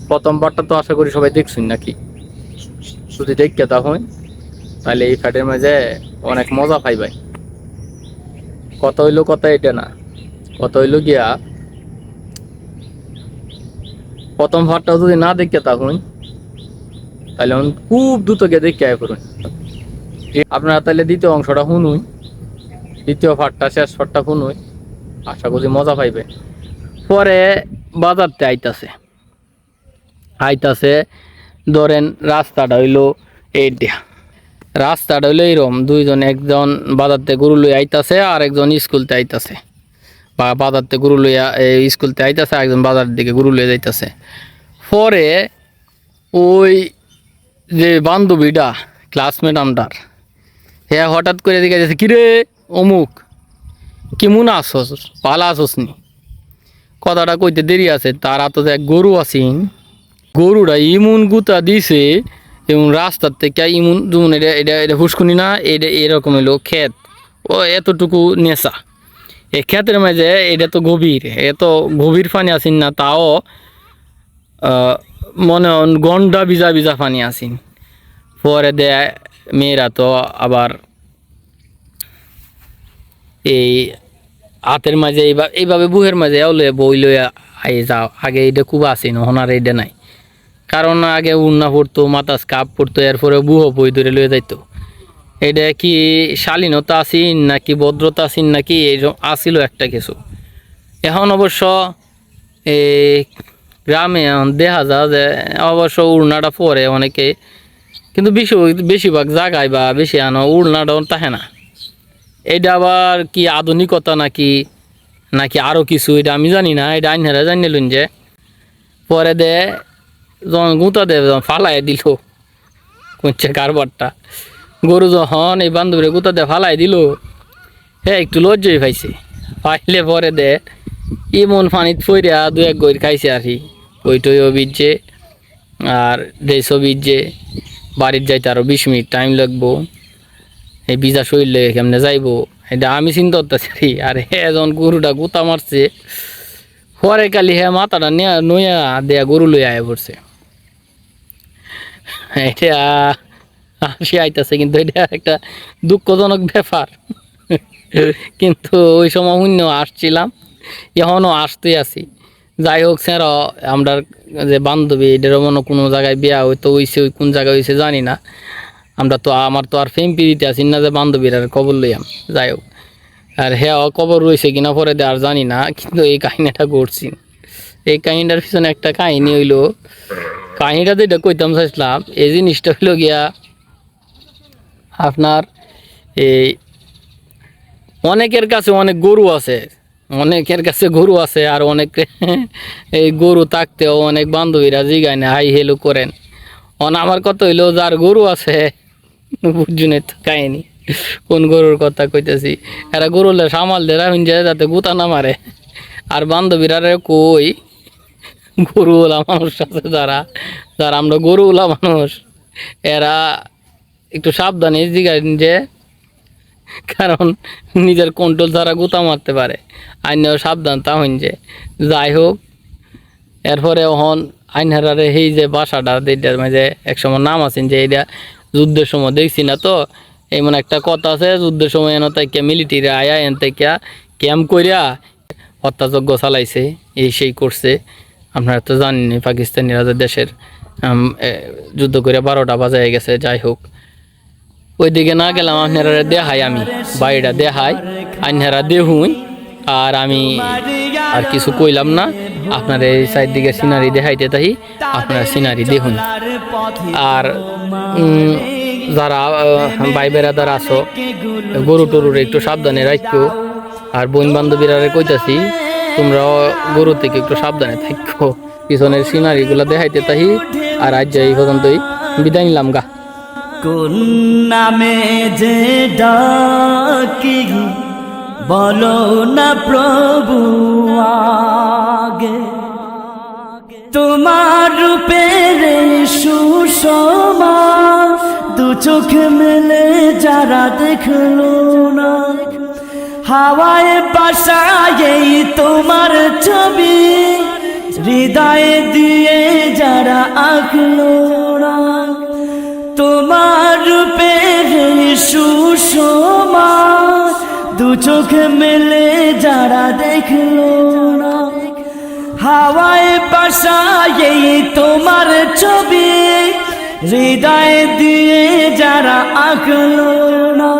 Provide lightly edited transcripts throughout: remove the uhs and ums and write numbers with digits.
প্রথম পার্টটা তো আশা করি সবাই দেখছেন নাকি? যদি দেখতে তখন তাহলে এই ফ্যাটের মাঝে অনেক মজা পাইবাই। কথা হইলো কথা এটা না, কথা হইলো গিয়া প্রথম পার্টটা যদি না দেখতে তখন তাহলে খুব দ্রুত গিয়ে দেখতে আয় করুন আপনারা। তাহলে দ্বিতীয় অংশটা শুনুন, দ্বিতীয় পার্টটা শেষ পার্টটা শুনুন, আশা করি মজা পাইবে। পরে বাজারতে আইতাছে ধরেন রাস্তাটা হইলো এইটা, রাস্তাটা হইলো এইরকম, দুইজন, একজন বাজারতে গরু লই আইতাছে আর একজন স্কুলতে আইতাছে, বা বাজারতে গরু লইয়া স্কুলতে আইতাছে, একজন বাজার দিকে গরু লইয়া যাইতাছে। পরে ওই যে বান্ধবীটা ক্লাসমেট আমটার, হ্যাঁ হঠাৎ করে দেখে যাচ্ছে, কিরে অমুক কেমন আসস, পালা আসস নি? কথাটা কইতে দেরি আছে, তার হাতে এক গরু আছিন, গরুটা ইমুন গুতা দিছে এবং রাস্তার থেকে ইমুন যেমন এটা এটা এটা ফুসকুনি না, এটা এরকম হলো ক্ষেত, ও এতটুকু নেশা এই ক্ষেতের মাঝে, এটা তো গভীর, এত গভীর পানি আসিন না, তাও মনে হন গন্ডা ভিজা ভিজা পানি আসিন। পরে দেয় মেয়েরা তো আবার এই হাতের মাঝে এইভাবে বুহের মাঝে ওলে বই লইয়া আই যাও, আগে এটা খুব আসিন, হনার এইটা নাই, কারণ আগে উন্না পড়তো, মাথা স্কাপ পড়তো, এরপরে বুহ বই ধরে লইয়া যাইতো। এটা কি শালীনতা আসিন নাকি ভদ্রতা আসিন নাকি এইরকম আসিল একটা কিছু। এখন অবশ্য এই গ্রামে দেখা যায় যে অবশ্য উড়নাটা পরে অনেকে, কিন্তু বেশিরভাগ জায়গায় বা বেশি আনো উড়নাটা থাকে না। এটা আবার কি আধুনিকতা নাকি নাকি আরও কিছু, এটা আমি জানি না, এটা আইনারা জানিলেন যে পরে দে যখন গুঁতা দে ফালাই দিল কোনছে কারবারটা, গরু যখন এই বান্ধবীরে গুঁতা দে ফালাই দিল, হ্যাঁ একটু লজ্জাই পাইছে, পাইলে পরে দে এমন পানিত ফইরা দু এক গইর খাইছে আর কি, ওইটইও বিজছে আর দেশও বিজছে, বাড়ির যাইতে আরও 20 মিনিট টাইম লাগবো, এই ভিজা শরীর লেগে কেমনে যাইবো, এটা আমি চিন্তা করতেছি। আর হ্যাঁ যখন গরুটা গুতা মারছে, পরে কালি হ্যাঁ মাথাটা নইয়া দেয়া গরু লই আয় পড়ছে। এটা হাসি আইতাছে, কিন্তু এটা একটা দুঃখজনক ব্যাপার। কিন্তু ওই সময় শূন্য আসছিলাম, এখনও আসতেই আছি। যাই হোক স্যার, আমরা যে বান্ধবী এটারও মনে কোনো জায়গায় বিয়া হইতো হইছে, ওই কোন জায়গায় হয়েছে জানি না। আমরা তো আমার তো আর ফেম পিড়িতে আসি না যে বান্ধবীর আর কবর লইয়াম। যাই হোক, আর হ্যাঁ কবর রয়েছে কিনা পরে আর জানি না, কিন্তু এই কাহিনীটা করছি। এই কাহিনীটার পিছনে একটা কাহিনী হইলো, কাহিনীটা যেটা কইতাম চাইছিলাম, এই জিনিসটা হইলো গিয়া আপনার এই অনেকের কাছে অনেক গরু আছে, অনেকের কাছে গরু আছে, আর অনেক এই গরু থাকতেও অনেক বান্ধবীরা জিগায় না, হাই হেলো করেন। আমার কথা হইলো যার গরু আছে বুঝুন তো কাহিনী, কোন গরুর কথা কইতেছি, এরা গরুলে সামাল দেরা হইন যায় যাতে গুতা না মারে। আর বান্ধবীরা কই গরুওয়ালা মানুষ আছে, যারা যারা আমরা গরুওয়ালা মানুষ, এরা একটু সাবধানে জিগায় যে, কারণ নিজের কন্ট্রোল ছাড়া গুতা মারতে পারে, আইনেও সাবধান তা হইন যে। যাই হোক, এরপরে হন আইনহারারে এই যে বাসাটা এটার মাঝে একসময় নাম আছেন যে এটা যুদ্ধের সময় দেখছি না তো, এমন একটা কথা আছে, যুদ্ধের সময় এনে তাইকা মিলিটারি আয়া এন থেকে ক্যাম্প করিয়া হত্যাযজ্ঞ চালাইছে, এই সেই করছে। আপনারা তো জানেন পাকিস্তানিরা যে দেশের যুদ্ধ করে 12টা বাজায় গেছে। যাই হোক, ওইদিকে না গেলাম, আপনারা দেখাই, আমি বাড়িটা দেখাই, আপনারা দেখুন, আর আমি আর কিছু কইলাম না। আপনার এই সাইড দিকে সিনারি দেখাইতে তাই, আপনারা সিনারি দেখুন। আর যারা ভাই বেড়াদার আসো, গরু টরুর একটু সাবধানে রাখো, আর বোন বান্ধবীরা কইতাছি তোমরাও গরু থেকে একটু সাবধানে থাকো। পিছনের সিনারিগুলো দেখাইতে তাই, আর আজ এই পর্যন্তই, বিদায় নিলাম গা। কোন নামে যে ডাকি বলো না প্রভু আগে, তোমার রূপের সুষমা দু চোখ মেলে যারা দেখলো না, হাওয়ায় বাসায় তোমার ছবি হৃদয়ে দিয়ে যা যারা আঁকলো না, তোমার রূপের সুষমা দু চোখ মেলে যারা দেখলো না, হাওয়ায় বাসায় তোমার ছবি হৃদয় দিয়ে যারা আঁকলো না,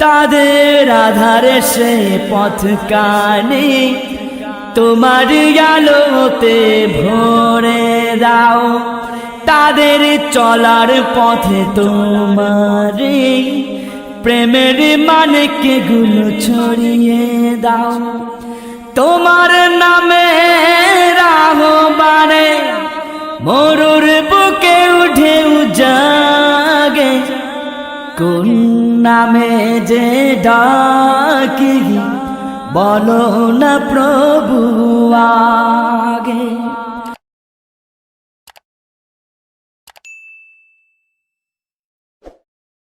তাদের আধারে সে পথ কানে তোমার আলোতে ভরে দাও, তাদের চলার পথে তোমার প্রেমের মানকে গুলো ছড়িয়ে দাও। তোমার নামে আহ্বানে মরুর বুকে উঠে জাগে, কোন নামে যে ডাকি বলো না প্রভু আগে।